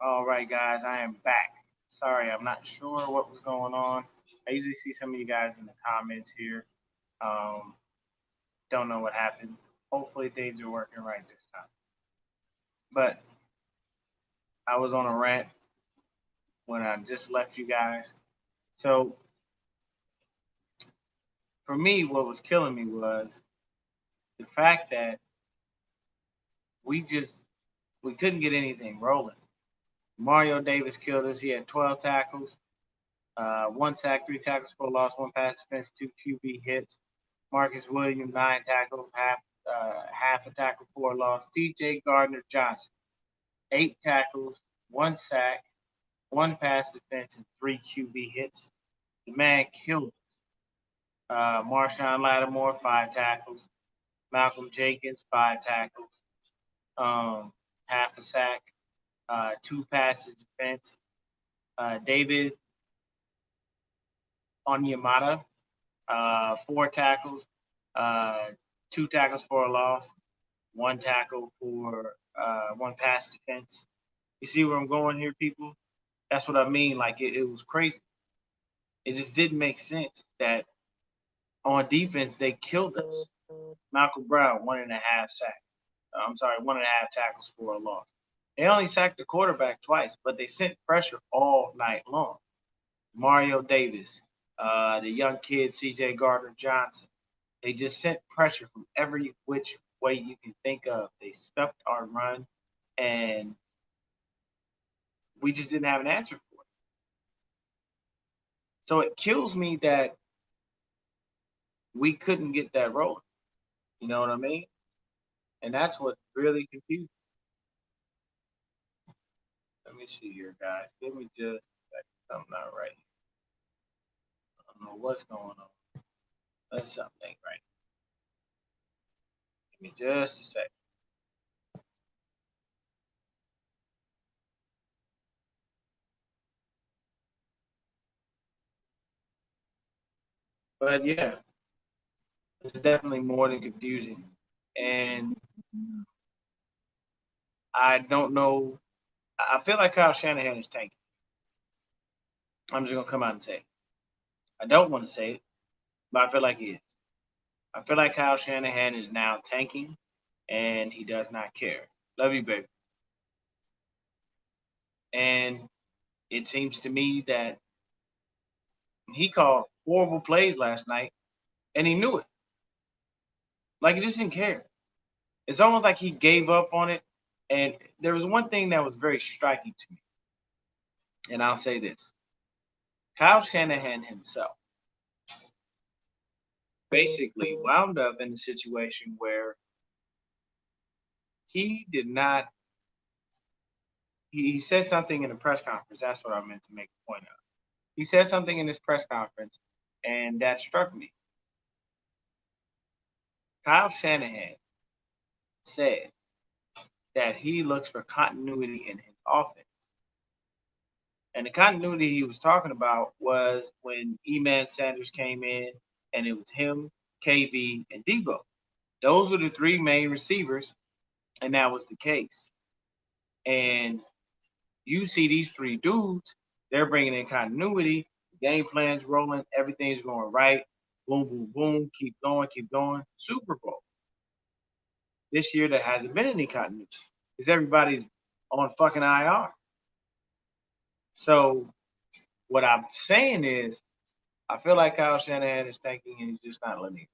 All right, guys, I am back. Sorry, I'm not sure what was going on. I usually see some of you guys in the comments here. Um, don't know what happened. Hopefully, things are working right this time. But I was on a rant when I just left you guys. So for me, what was killing me was the fact that we just we couldn't get anything rolling. Mario Davis killed us. He had 12 tackles, one sack, three tackles for a loss, one pass defense, two QB hits. Marcus Williams, nine tackles, half a tackle for a loss. TJ Gardner Johnson, eight tackles, one sack, one pass defense, and three QB hits. The man killed us. Marshawn Lattimore, five tackles. Malcolm Jenkins, five tackles, half a sack, two passes defense. David Onyemata, four tackles, uh, two tackles for a loss, one tackle for one pass defense. You see where I'm going here, people? That's what I mean. Like it was crazy. It just didn't make sense that on defense they killed us. Malcolm Brown, one and a half sack. I'm sorry, one and a half tackles for a loss. They only sacked the quarterback twice, but they sent pressure all night long. Mario Davis, the young kid C.J. Gardner Johnson, they just sent pressure from every which way you can think of. They stuffed our run, and we just didn't have an answer for it. So it kills me that we couldn't get that rolling. You know what I mean? And that's what really confused me. Let me see here, guys. Give me just a second. Something not right. I don't know what's going on. Let's something right. Give me just a second. But yeah, it's definitely more than confusing. And I don't know. I feel like Kyle Shanahan is tanking. I'm just gonna come out and say it. I don't want to say it, but I feel like he is. I feel like Kyle Shanahan is now tanking, and he does not care. Love you, baby. And it seems to me that he called horrible plays last night, and he knew it. Like he just didn't care. It's almost like he gave up on it. And there was one thing that was very striking to me, and I'll say this: Kyle Shanahan himself basically wound up in a situation where he did not. He said something in a press conference. That's what I meant to make a point of. He said something in this press conference, and that struck me. Kyle Shanahan said that he looks for continuity in his offense. And the continuity he was talking about was when E-Man Sanders came in, and it was him, KB, and Debo. Those were the three main receivers, and that was the case. And you see these three dudes, they're bringing in continuity, the game plan's rolling, everything's going right. Boom, boom, boom, keep going, keep going. Super Bowl. This year, there hasn't been any continuity because everybody's on fucking IR. So, what I'm saying is, I feel like Kyle Shanahan is thinking and he's just not letting it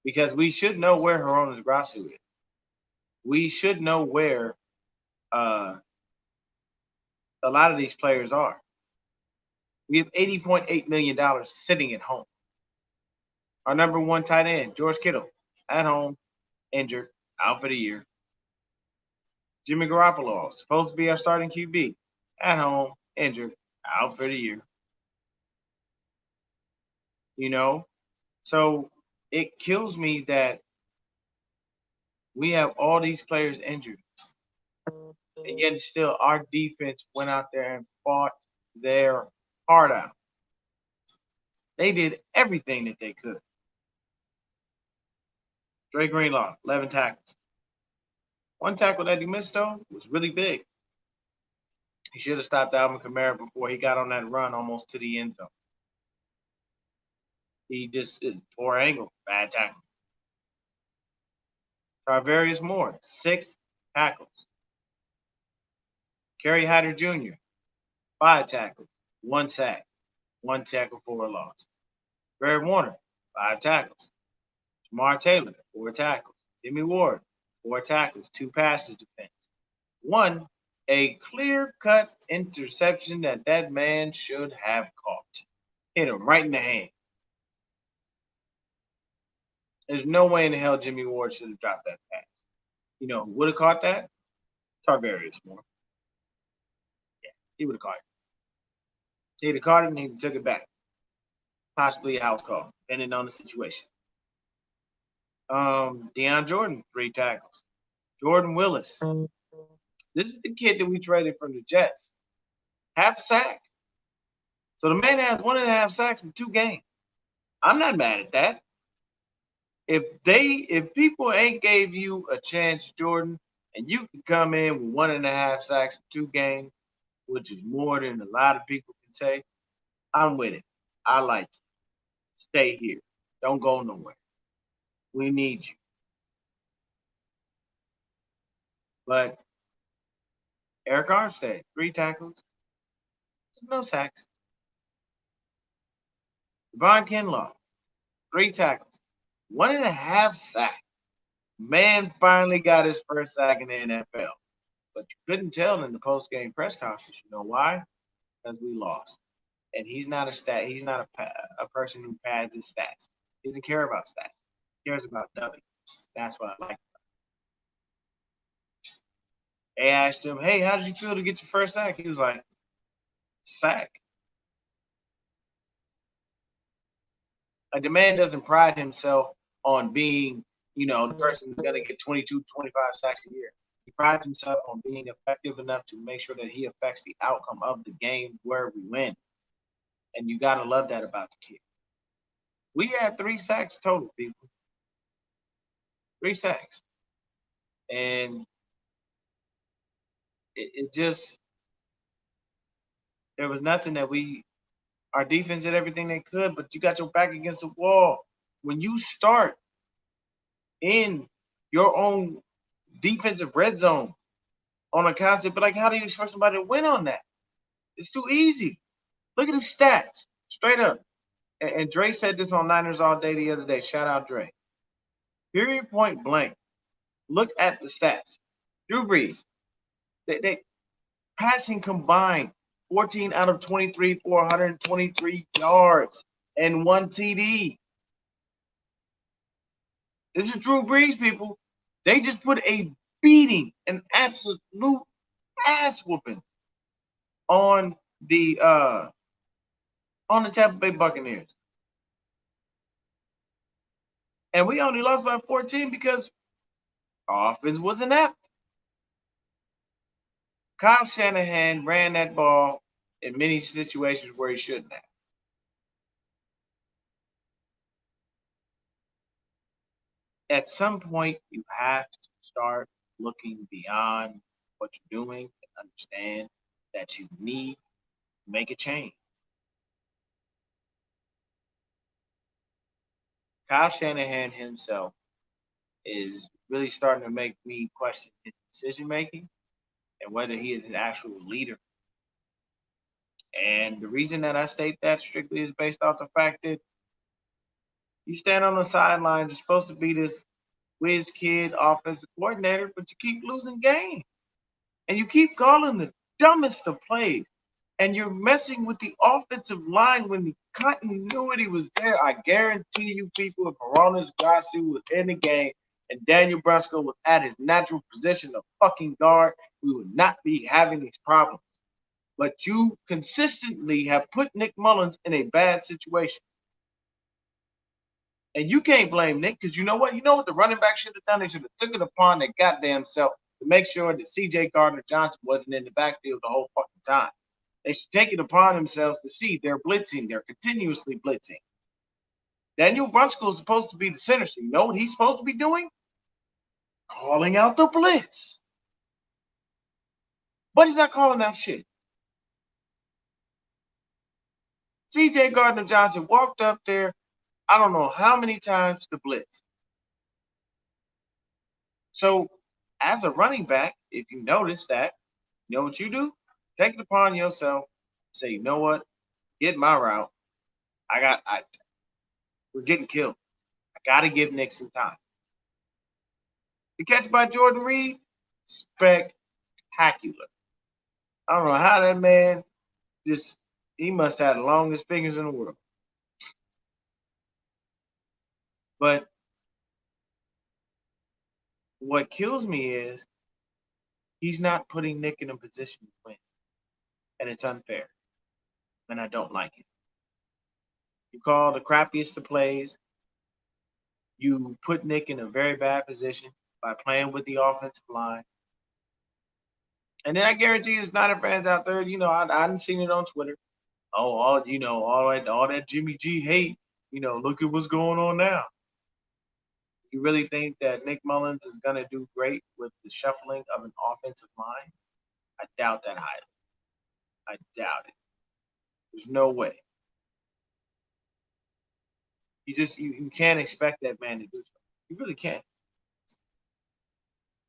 because we should know where Hronis Grasu is. We should know where uh, a lot of these players are. We have $80.8 million sitting at home. Our number one tight end, George Kittle, at home, injured, out for the year. Jimmy Garoppolo, supposed to be our starting QB, at home, injured, out for the year. You know, so it kills me that we have all these players injured, and yet still our defense went out there and fought their heart out. They did everything that they could. Dre Greenlaw, 11 tackles. One tackle that he missed, though, was really big. He should have stopped Alvin Kamara before he got on that run almost to the end zone. He just poor angle, bad tackle. Tarvarius Moore, 6 tackles. Kerry Hyder Jr., 5 tackles, 1 sack, 1 tackle for a loss. Barry Warner, 5 tackles. Jamar Taylor, 4 tackles. Jimmy Ward, 4 tackles, 2 passes defense. 1, a clear-cut interception that man should have caught. Hit him right in the hand. There's no way in the hell Jimmy Ward should have dropped that pass. You know who would have caught that? Tarvarius Moore. Yeah, he would have caught it. He'd have caught it and he took it back. Possibly a house call, depending on the situation. Deion Jordan, 3 tackles. Jordan Willis. This is the kid that we traded from the Jets. Half sack. So the man has 1.5 sacks in 2 games. I'm not mad at that. If people ain't gave you a chance, Jordan, and you can come in with 1.5 sacks in 2 games, which is more than a lot of people can say, I'm with it. I like you. Stay here. Don't go nowhere. We need you. But Eric Armstead, 3 tackles, no sacks. Devon Kinlaw, 3 tackles, 1.5 sacks. Man finally got his first sack in the NFL. But you couldn't tell in the post-game press conference. You know why? Because we lost. And he's not a person who pads his stats. He doesn't care about stats. He cares about W. That's what I like. They asked him, hey, how did you feel to get your first sack? He was like, sack. Like, the man doesn't pride himself on being, the person who's going to get 22, 25 sacks a year. He prides himself on being effective enough to make sure that he affects the outcome of the game where we win. And you got to love that about the kid. We had 3 sacks total, people. 3 sacks. And it just, there was nothing that our defense did everything they could, but you got your back against the wall. When you start in your own defensive red zone on a concept, but like, how do you expect somebody to win on that? It's too easy. Look at his stats, straight up. And Dre said this on Niners All Day the other day. Shout out Dre. Period, point blank. Look at the stats. Drew Brees, they passing combined 14 out of 23 for 123 yards and 1 TD. This is Drew Brees, people. They just put a beating, an absolute ass whooping on the Tampa Bay Buccaneers. And we only lost by 14 because our offense was inept. Kyle Shanahan ran that ball in many situations where he shouldn't have. At some point, you have to start looking beyond what you're doing and understand that you need to make a change. Kyle Shanahan himself is really starting to make me question his decision making and whether he is an actual leader. And the reason that I state that strictly is based off the fact that you stand on the sidelines, you're supposed to be this whiz kid offensive coordinator, but you keep losing games. And you keep calling the dumbest of plays. And you're messing with the offensive line when the continuity was there. I guarantee you, people, if Hroniss Grasu was in the game and Daniel Brunskill was at his natural position of fucking guard, we would not be having these problems. But you consistently have put Nick Mullins in a bad situation. And you can't blame Nick because you know what? You know what the running back should have done? They should have took it upon their goddamn self to make sure that C.J. Gardner-Johnson wasn't in the backfield the whole fucking time. They should take it upon themselves to see they're blitzing. They're continuously blitzing. Daniel Brunskill is supposed to be the center. So you know what he's supposed to be doing? calling out the blitz. But he's not calling out shit. C.J. Gardner-Johnson walked up there, I don't know how many times to blitz. So, as a running back, if you notice that, you know what you do? Take it upon yourself. Say, you know what? Get my route. We're getting killed. I got to give Nick some time. The catch by Jordan Reed, spectacular. I don't know how that man he must have the longest fingers in the world. But what kills me is he's not putting Nick in a position to win. And it's unfair. And I don't like it. You call the crappiest of plays. You put Nick in a very bad position by playing with the offensive line. And then I guarantee there's Niner fans out there, I hadn't seen it on Twitter. Oh, all that Jimmy G hate, look at what's going on now. You really think that Nick Mullins is going to do great with the shuffling of an offensive line? I doubt that highly. I doubt it. There's no way. You can't expect that man to do something. You really can't.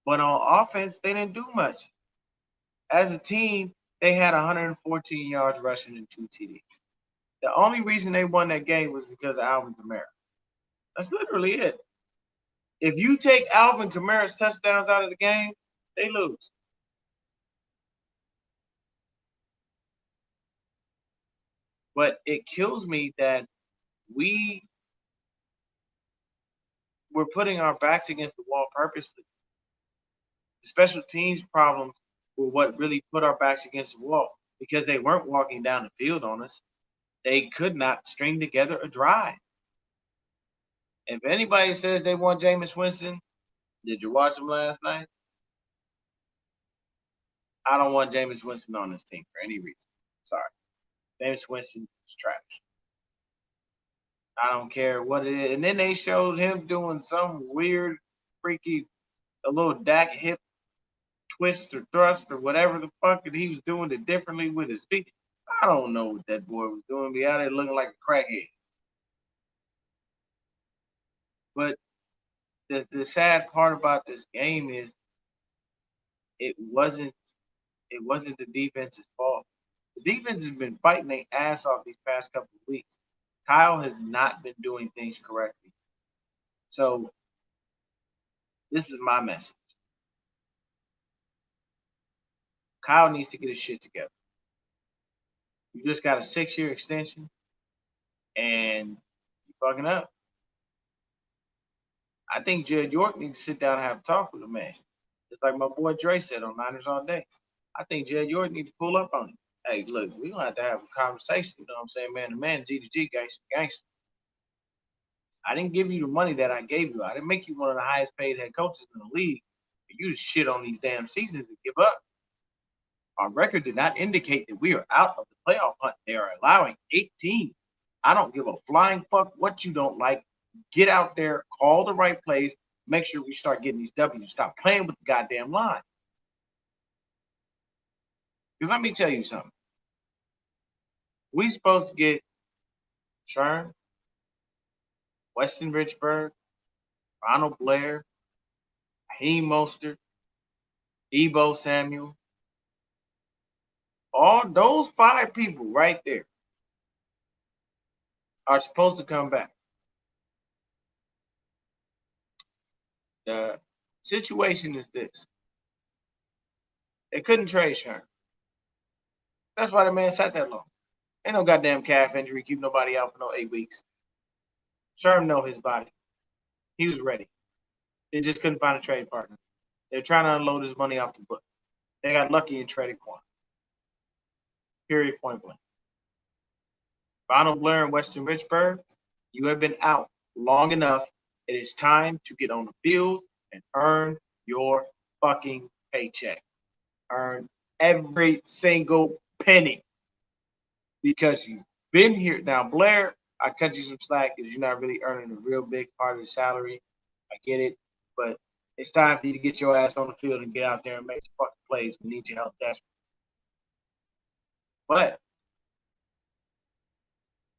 But on offense, they didn't do much. As a team, they had 114 yards rushing and 2 TDs. The only reason they won that game was because of Alvin Kamara. That's literally it. If you take Alvin Kamara's touchdowns out of the game, they lose. But it kills me that we're putting our backs against the wall purposely. The special teams problems were what really put our backs against the wall because they weren't walking down the field on us. They could not string together a drive. If anybody says they want Jameis Winston, did you watch him last night? I don't want Jameis Winston on this team for any reason. Sorry. Jameis Winston is trash. I don't care what it is. And then they showed him doing some weird, freaky, a little Dak hip twist or thrust or whatever the fuck that he was doing it differently with his feet. I don't know what that boy was doing. Be out there looking like a crackhead. But the sad part about this game is it wasn't the defense's fault. The defense has been fighting their ass off these past couple of weeks. Kyle has not been doing things correctly. So this is my message. Kyle needs to get his shit together. You just got a 6-year extension and you're fucking up. I think Jed York needs to sit down and have a talk with the man. Just like my boy Dre said on Niners All Day. I think Jed York needs to pull up on him. Hey, look, we're going to have to have a conversation. You know what I'm saying? Man to man, G to G, gangster to gangster. I didn't give you the money that I gave you. I didn't make you one of the highest paid head coaches in the league for you to shit on these damn seasons and give up. Our record did not indicate that we are out of the playoff hunt. They are allowing 18. I don't give a flying fuck what you don't like. Get out there, call the right plays, make sure we start getting these W's. Stop playing with the goddamn line. Because let me tell you something. We supposed to get Sherm, Weston Richburg, Ronald Blair, Raheem Mostert, Deebo Samuel. All those 5 people right there are supposed to come back. The situation is this. They couldn't trade Sherm. That's why the man sat that long. Ain't no goddamn calf injury keep nobody out for no 8 weeks. Sherm know his body. He was ready. They just couldn't find a trade partner. They're trying to unload his money off the book. They got lucky and traded Quan. Period, point blank. Ronald Blair and Weston Richburg, you have been out long enough. It is time to get on the field and earn your fucking paycheck. Earn every single penny. Because you've been here. Now, Blair, I cut you some slack because you're not really earning a real big part of the salary. I get it. But It's time for you to get your ass on the field and get out there and make some fucking plays. We need your help desperately. But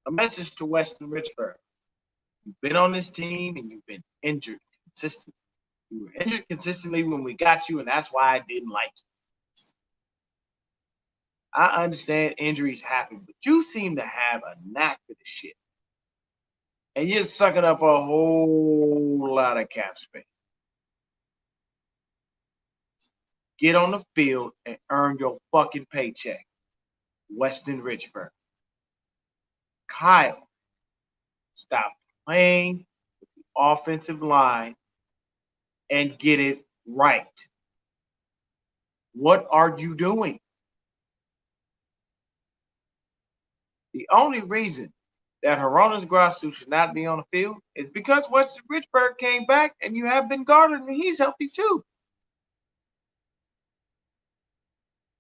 a message to Weston Richburg. You've been on this team and you've been injured consistently. You were injured consistently when we got you, and that's why I didn't like you. I understand injuries happen, but you seem to have a knack for this shit. And you're sucking up a whole lot of cap space. Get on the field and earn your fucking paycheck. Weston Richburg. Kyle, stop playing with the offensive line and get it right. What are you doing? The only reason that Hronis Grasu should not be on the field is because Weston Richburg came back and you have Ben Garland and he's healthy too.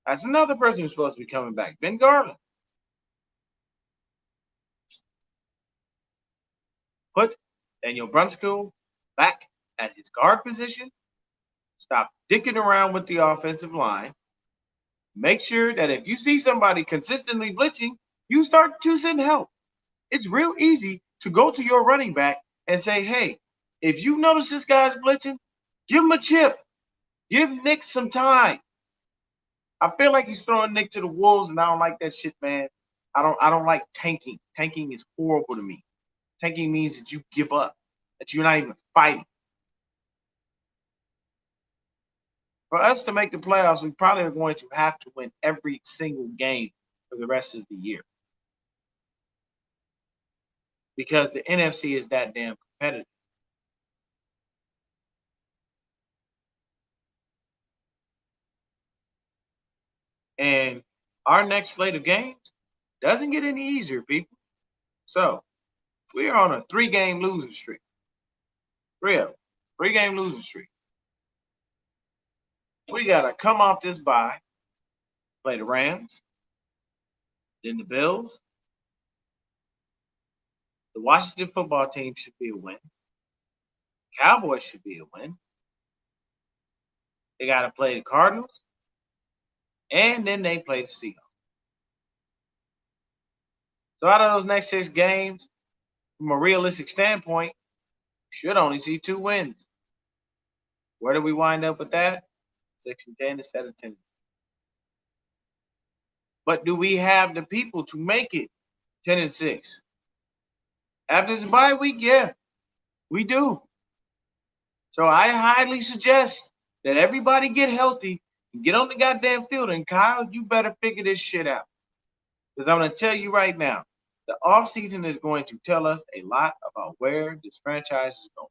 That's another person who's supposed to be coming back, Ben Garland. Put Daniel Brunskill back at his guard position. Stop dicking around with the offensive line. Make sure that if you see somebody consistently blitzing, you start to send help. It's real easy to go to your running back and say, hey, if you notice this guy's blitzing, give him a chip. Give Nick some time. I feel like he's throwing Nick to the wolves, and I don't like that shit, man. I don't like tanking. Tanking is horrible to me. Tanking means that you give up, that you're not even fighting. For us to make the playoffs, we probably are going to have to win every single game for the rest of the year. Because the NFC is that damn competitive. And our next slate of games doesn't get any easier, people. So we are on a 3-game losing streak. 3-game losing streak. We got to come off this bye, play the Rams, then the Bills. The Washington football team should be a win. Cowboys should be a win. They got to play the Cardinals, and then they play the Seahawks. So out of those next 6 games, from a realistic standpoint, should only see 2 wins. Where do we wind up with that? 6-10 instead of 10. But do we have the people to make it 10-6? After this bye week, yeah, we do. So I highly suggest that everybody get healthy and get on the goddamn field. And Kyle, you better figure this shit out. Because I'm going to tell you right now, the offseason is going to tell us a lot about where this franchise is going.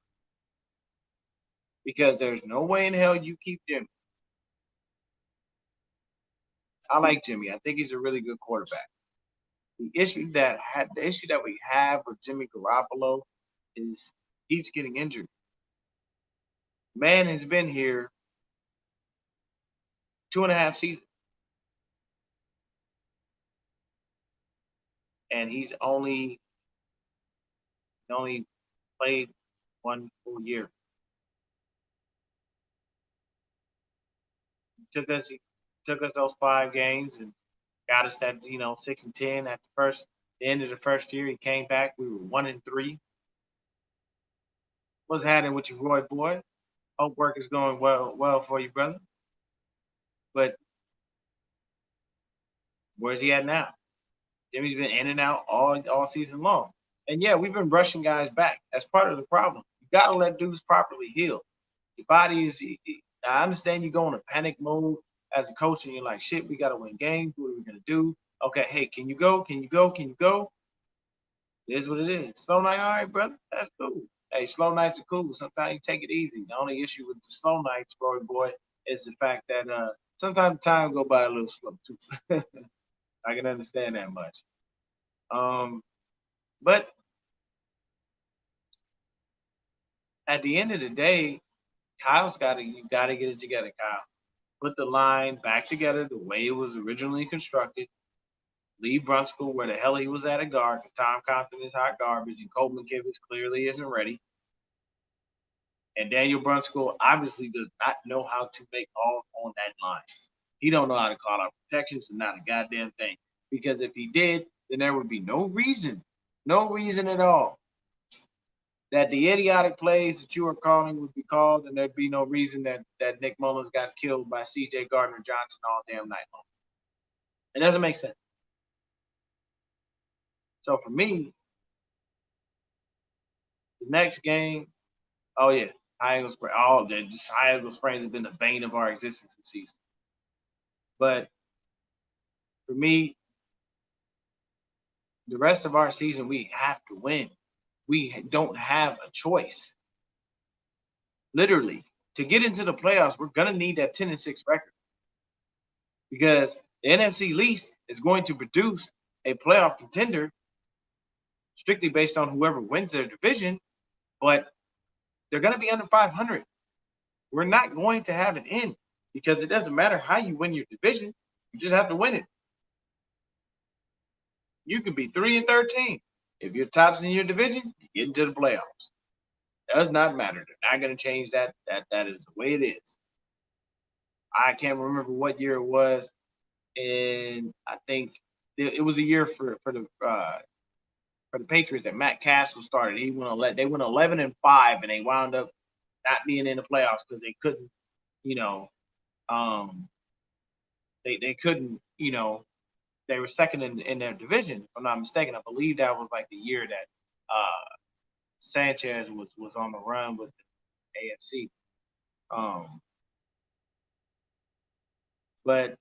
Because there's no way in hell you keep Jimmy. I like Jimmy. I think he's a really good quarterback. The issue that we have with Jimmy Garoppolo is he keeps getting injured. Man has been here 2.5 seasons. And he's only played 1 full year. He took us those 5 games and got us at 6-10 at the end of the first year. He came back. We were 1-3. What's happening with you, Roy boy? Hope work is going well for you, brother. But where's he at now? Jimmy's been in and out all season long. And yeah, we've been rushing guys back. That's part of the problem. You got to let dudes properly heal. Your body is. I understand you go in a panic mode as a coach, and you're like, shit, we got to win games. What are we gonna do? Okay, hey, can you go? Can you go? Can you go? It is what it is. Slow night, all right, brother. That's cool. Hey, slow nights are cool. Sometimes you take it easy. The only issue with the slow nights, Roy boy, is the fact that sometimes time go by a little slow too. I can understand that much. But at the end of the day, you gotta get it together, Kyle. Put the line back together the way it was originally constructed. Leave Brunskill where the hell he was at guard, because Tom Compton is hot garbage and Coleman Kivitz clearly isn't ready. And Daniel Brunskill obviously does not know how to make calls on that line. He don't know how to call out protections and not a goddamn thing. Because if he did, then there would be no reason at all, that the idiotic plays that you are calling would be called, and there'd be no reason that Nick Mullins got killed by C.J. Gardner-Johnson all damn night long. It doesn't make sense. So for me, the next game, oh yeah, high ankle sprain. All that, just high ankle sprains have been the bane of our existence this season. But for me, the rest of our season, we have to win. We don't have a choice. Literally, to get into the playoffs, we're gonna need that 10-6 record, because the NFC least is going to produce a playoff contender strictly based on whoever wins their division, but they're going to be under 500. We're not going to have an end, because it doesn't matter how you win your division. You just have to win it. You can be 3-13. If you're tops in your division, you get into the playoffs. Does not matter. They're not going to change that. That is the way it is. I can't remember what year it was, and I think it was a year for the Patriots that Matt Castle started. They went 11-5, and they wound up not being in the playoffs because they couldn't, they couldn't, they were second in their division, if I'm not mistaken. I believe that was like the year that Sanchez was on the run with the AFC. But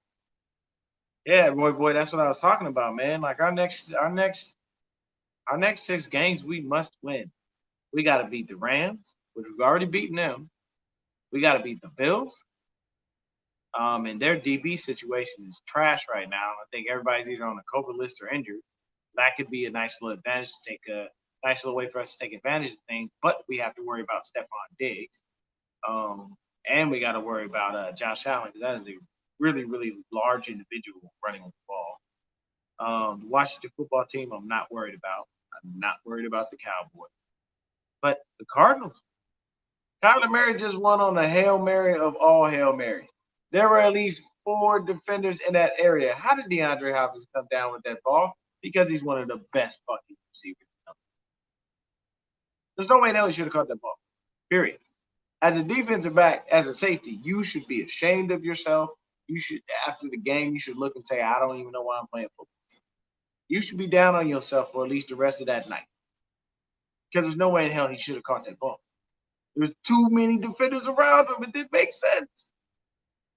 yeah, boy, that's what I was talking about, man. Like our next 6 games, we must win. We got to beat the Rams, which we've already beaten them. We got to beat the Bills. And their DB situation is trash right now. I think everybody's either on the COVID list or injured. That could be a nice little advantage to take a nice little way for us to take advantage of things. But we have to worry about Stephon Diggs. And we got to worry about Josh Allen, because that is a really, really large individual running with the ball. The Washington football team, I'm not worried about. I'm not worried about the Cowboys. But the Cardinals, Kyler Murray just won on a Hail Mary of all Hail Marys. There were at least 4 defenders in that area. How did DeAndre Hopkins come down with that ball? Because he's one of the best fucking receivers. There's no way in hell he should have caught that ball. Period. As a defensive back, as a safety, you should be ashamed of yourself. You should, after the game, you should look and say, I don't even know why I'm playing football. You should be down on yourself for at least the rest of that night. Because there's no way in hell he should have caught that ball. There's too many defenders around him. It didn't make sense.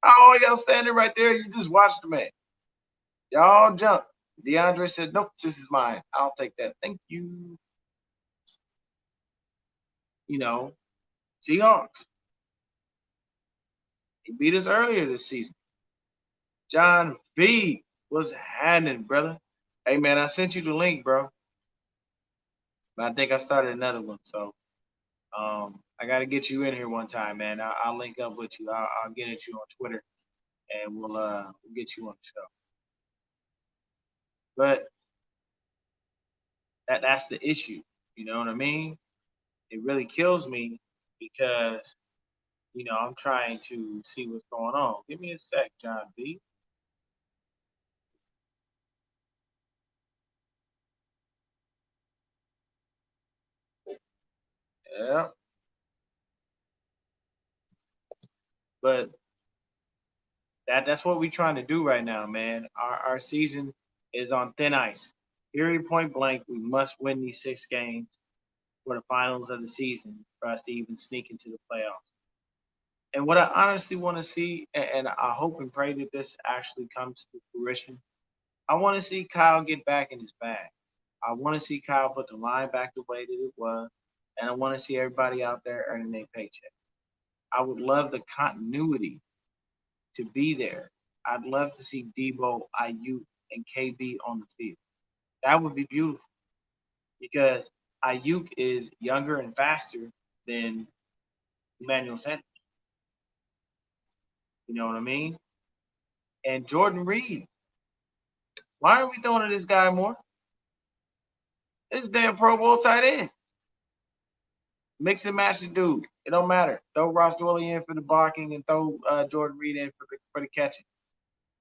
Oh, y'all standing right there. You just watched the man. Y'all jump. DeAndre said, nope, this is mine. I'll take that. Thank you. Seahawks. He beat us earlier this season. John B. was happening, brother. Hey, man, I sent you the link, bro. But I think I started another one. So I got to get you in here one time, man. I'll link up with you. I'll get at you on Twitter, and we'll get you on the show. But that's the issue. You know what I mean? It really kills me because, I'm trying to see what's going on. Give me a sec, John B. Yeah. But that's what we're trying to do right now, man. Our season is on thin ice. Period, point blank. We must win these 6 games for the finals of the season for us to even sneak into the playoffs. And what I honestly want to see, and I hope and pray that this actually comes to fruition, I want to see Kyle get back in his bag. I want to see Kyle put the line back the way that it was, and I want to see everybody out there earning their paycheck. I would love the continuity to be there. I'd love to see Debo, Aiyuk, and KB on the field. That would be beautiful, because Aiyuk is younger and faster than Emmanuel Sanders. You know what I mean? And Jordan Reed. Why are we throwing to this guy more? This damn Pro Bowl tight end. Mix and match the dude. It don't matter. Throw Ross Dwelly in for the blocking and throw Jordan Reed in for the catching.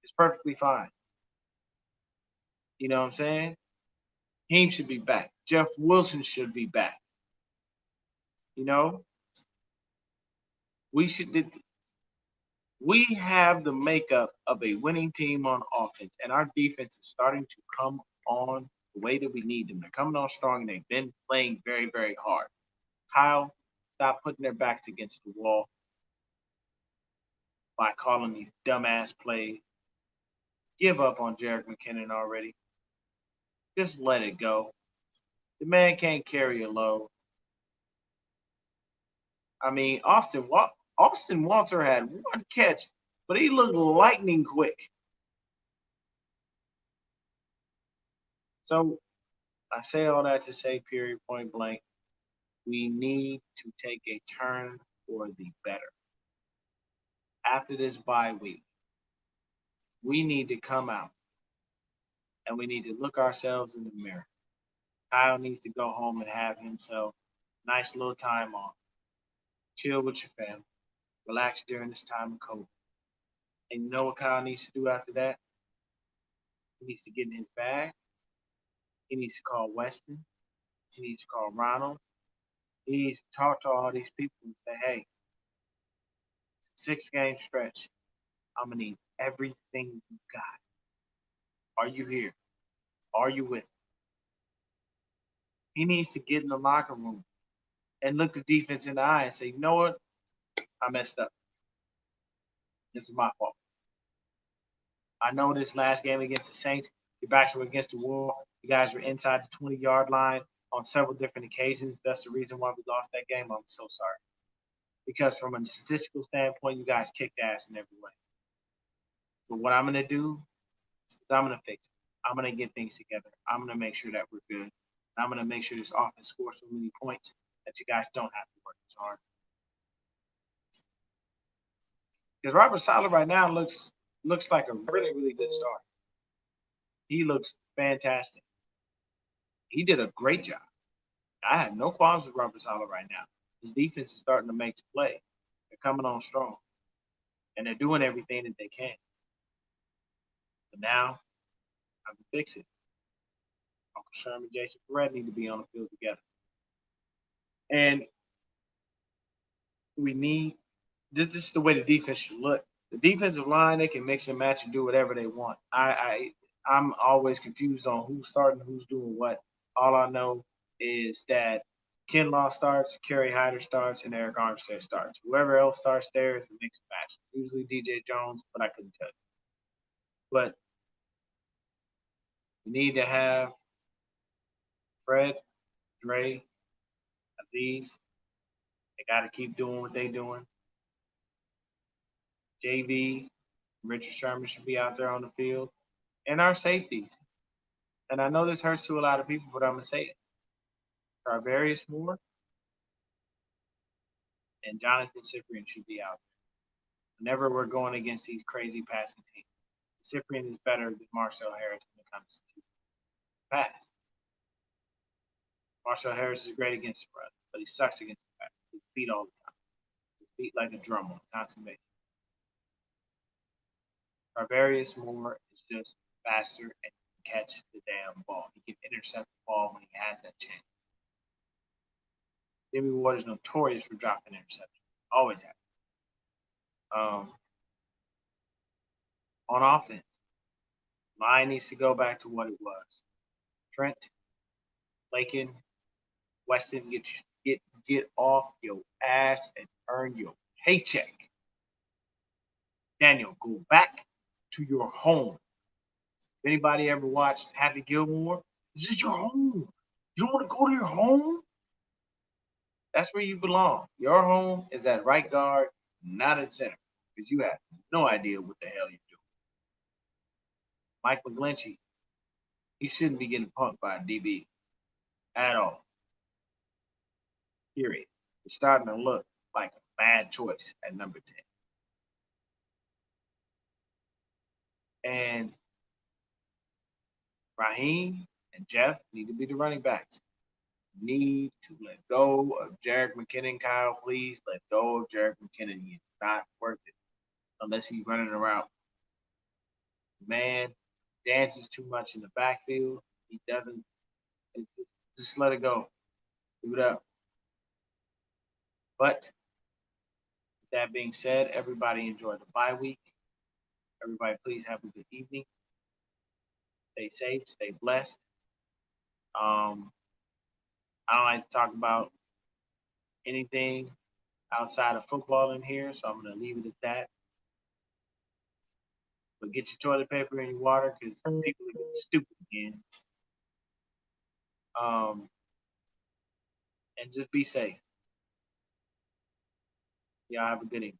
It's perfectly fine. You know what I'm saying? Heem should be back. Jeff Wilson should be back. You know, we should. We have the makeup of a winning team on offense, and our defense is starting to come on the way that we need them. They're coming on strong, and they've been playing very, very hard. Kyle, stop putting their backs against the wall by calling these dumbass plays. Give up on Jerick McKinnon already. Just let it go. The man can't carry a load. I mean, Austin Walter had one catch, but he looked lightning quick. So I say all that to say, period, point blank, we need to take a turn for the better. After this bye week, we need to come out and we need to look ourselves in the mirror. Kyle needs to go home and have himself a nice little time off. Chill with your family. Relax during this time of COVID. And you know what Kyle needs to do after that? He needs to get in his bag. He needs to call Weston. He needs to call Ronald. He needs to talk to all these people and say, hey, 6-game stretch. I'm going to need everything you got. Are you here? Are you with me? He needs to get in the locker room and look the defense in the eye and say, you know what? I messed up. This is my fault. I know this last game against the Saints, your backs were against the wall. You guys were inside the 20-yard line on several different occasions. That's the reason why we lost that game. I'm so sorry. Because from a statistical standpoint, you guys kicked ass in every way. But what I'm going to do is I'm going to fix it. I'm going to get things together. I'm going to make sure that we're good. I'm going to make sure this offense scores so many points that you guys don't have to work as hard. Because Robert Saleh right now looks like a really, really good start. He looks fantastic. He did a great job. I have no qualms with Robert Saleh right now. His defense is starting to make the play. They're coming on strong. And they're doing everything that they can. But now, I can fix it. Uncle Sherman and Jason Perret need to be on the field together. And we need this is the way the defense should look. The defensive line, they can mix and match and do whatever they want. I'm always confused on who's starting, who's doing what. All I know is that Kinlaw starts, Kerry Hyder starts, and Eric Armstead starts. Whoever else starts there is a mixed match. Usually DJ Jones, but I couldn't tell you. But we need to have Fred, Dre, Aziz. They got to keep doing what they're doing. JV, Richard Sherman should be out there on the field. And our safeties. And I know this hurts to a lot of people, but I'm going to say it. Tarvarius Moore and Jonathan Cyprien should be out there. Whenever we're going against these crazy passing teams, Cyprien is better than Marcel Harris when it comes to pass. Marcel Harris is great against the run, but he sucks against the pass. He beat all the time. He beat like a drum on constant basis. Tarvarius Moore is just faster and can catch the damn ball. He can intercept the ball when he has that chance. Jimmy Ward is notorious for dropping interceptions. Always has. On offense, line needs to go back to what it was. Trent, Lakin, Weston, get off your ass and earn your paycheck. Daniel, go back to your home. If anybody ever watched Happy Gilmore, this is your home. You don't want to go to your home? That's where you belong. Your home is at right guard, not at center, because you have no idea what the hell you're doing. Mike McGlinchey, he shouldn't be getting punked by a DB at all. Period. It's starting to look like a bad choice at number 10. And Raheem and Jeff need to be the running backs. need to let go of Jerick McKinnon, Kyle. Please let go of Jerick McKinnon. He's not worth it unless he's running around. Man dances too much in the backfield. He doesn't. Just let it go. Give it up. But that being said, everybody enjoy the bye week. Everybody, please have a good evening. Stay safe. Stay blessed. Um, I don't like to talk about anything outside of football in here, so I'm going to leave it at that. But get your toilet paper and your water because people are getting stupid again. And just be safe. Y'all have a good evening.